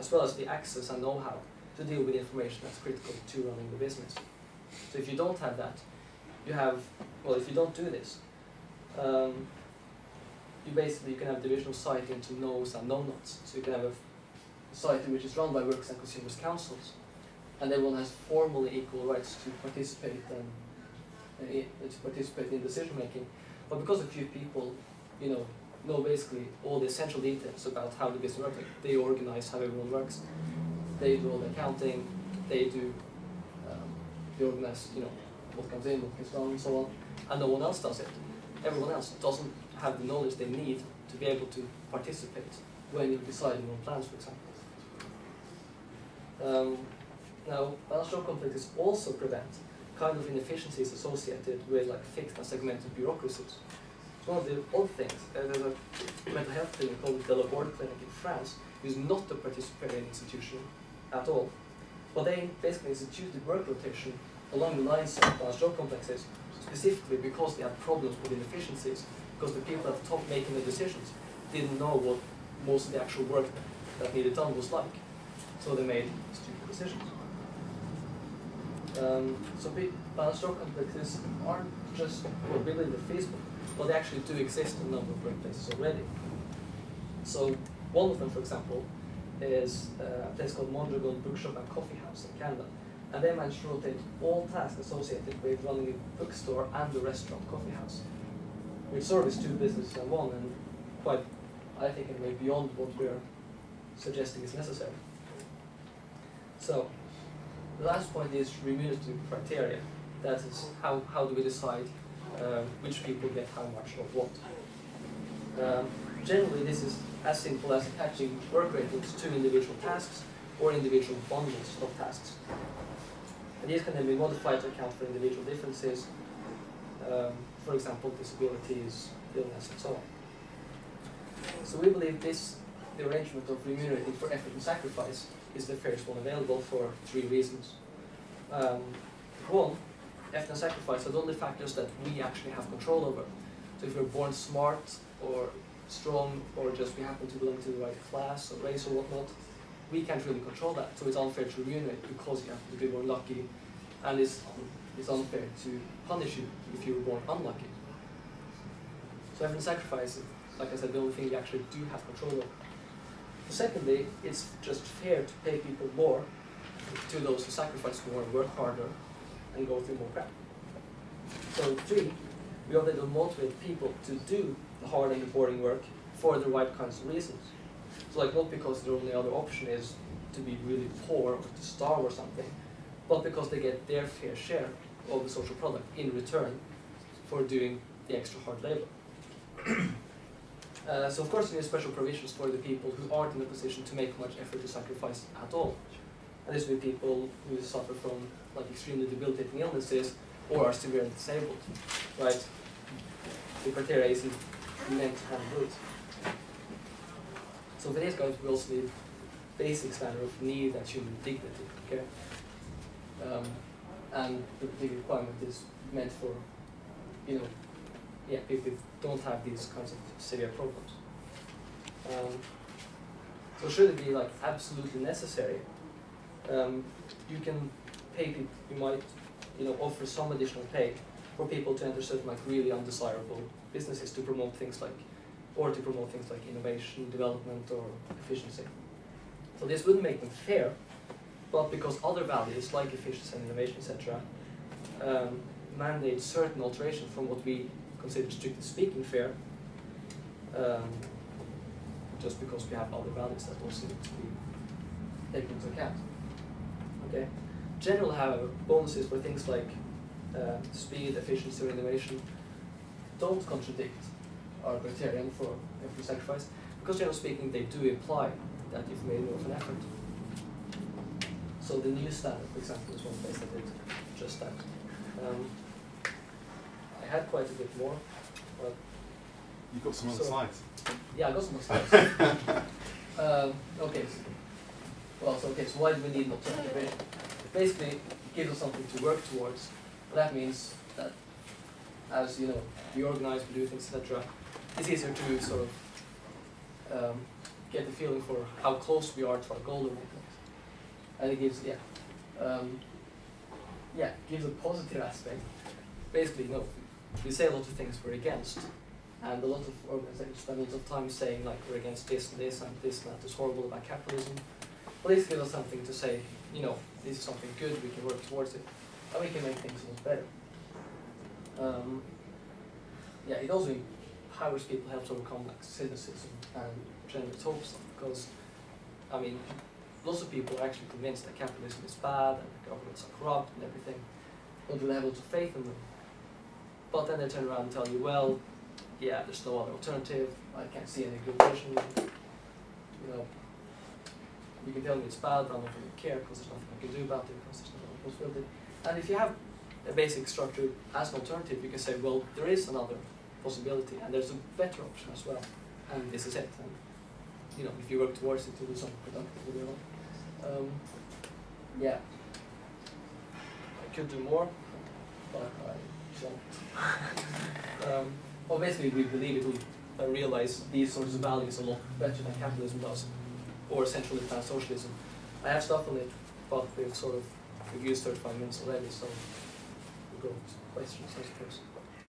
as well as the access and know-how to deal with information that's critical to running the business. So if you don't have that, you have, well, if you don't do this, you can have division of society into knows and know-nots. So you can have a society which is run by workers and consumers councils, and everyone has formally equal rights to participate in decision making. But because a few people, know basically all the essential details about how the business works, like they organize how everyone works, they do all the accounting, they organize, what comes in, what gets done, and so on, and no one else does it. Everyone else doesn't have the knowledge they need to be able to participate when you're deciding on plans, for example. Now, balanced job complexes also prevent kind of inefficiencies associated with like fixed and segmented bureaucracies. So one of the odd things, there's a mental health clinic called the Laborde Clinic in France, who's not a participatory institution at all. But they basically instituted work rotation along the lines of balanced job complexes, specifically because they had problems with inefficiencies, because the people at the top making the decisions didn't know what most of the actual work that needed done was like. So they made stupid decisions. So balanced job complexes aren't just really feasible, but they actually do exist in a number of workplaces already. So one of them, for example, is a place called Mondragon Bookshop and Coffee House in Canada. And they managed to rotate all tasks associated with running a bookstore and a restaurant coffee house, which service two businesses in one, and quite, I think, in a way beyond what we're suggesting is necessary. So, the last point is remunerative criteria. That is, how do we decide which people get how much of what? Generally, this is as simple as attaching work ratings to individual tasks or individual bundles of tasks. And these can then be modified to account for individual differences, for example, disabilities, illness, and so on. So we believe the arrangement of remunerating for effort and sacrifice is the fairest one available for 3 reasons. One, effort and sacrifice are the only factors that we actually have control over. So if you're born smart or strong, or just we happen to belong to the right class or race or whatnot, we can't really control that. So it's unfair to remunerate because you have to be born lucky, and it's unfair to punish you if you were born unlucky. So effort and sacrifice, like I said, the only thing we actually do have control over. Secondly, it's just fair to pay people more, to those who sacrifice more, work harder, and go through more crap. So 3, we already motivate people to do the hard and the boring work for the right kinds of reasons. So like not because their only other option is to be really poor or to starve or something, but because they get their fair share of the social product in return for doing the extra hard labor. So of course we need special provisions for the people who aren't in a position to make much effort to sacrifice at all. And this would be people who suffer from like extremely debilitating illnesses or are severely disabled, right? The criteria isn't meant to handle it. So for these guys we also need basic standard of need and human dignity, okay? And the requirement is meant for, people who don't have these kinds of severe problems. So should it be like absolutely necessary, you can pay people, you might offer some additional pay for people to enter certain like really undesirable businesses to promote things like innovation, development, or efficiency. So this wouldn't make them fair, but because other values like efficiency and innovation, etc., mandate certain alterations from what we consider strictly speaking fair, just because we have other values that also need to be taken into account. Okay. Generally, however, bonuses for things like speed, efficiency, or innovation don't contradict our criterion for effort sacrifice, because generally speaking, they do imply that you've made more of an effort. So the new standard, for example, is one place that did just that. I had quite a bit more, but you've got some other slides. Yeah, I got some more slides. Okay. So why do we need an alternative vision? Basically, it gives us something to work towards. But that means that as we organize, we do things, etc., it's easier to sort of get a feeling for how close we are to our goal or anything. And it gives, gives a positive aspect. Basically, we say a lot of things we're against, and a lot of organizations spend a lot of time saying like we're against this and this and this and that is horrible about capitalism. But this gives us something to say, this is something good, we can work towards it, and we can make things a lot better. It also empowers people, helps overcome like cynicism and generous hope stuff, because lots of people are actually convinced that capitalism is bad and the governments are corrupt and everything, until they have a lot of faith in them. But then they turn around and tell you, well, there's no other alternative, I can't see any good vision, you can tell me it's bad, but I'm not going to care because there's nothing I can do about it, because there's no other possibility. And if you have a basic structure as an alternative, you can say, well, there is another possibility, and there's a better option as well, and this is it. And if you work towards it, to do something productive with your life. I could do more, but I don't. Well, basically, we believe it will realize these sorts of values a lot better than capitalism does, or centrally planned socialism. I have stuff on it, but we've used 35 minutes already, so we'll go to questions, I suppose.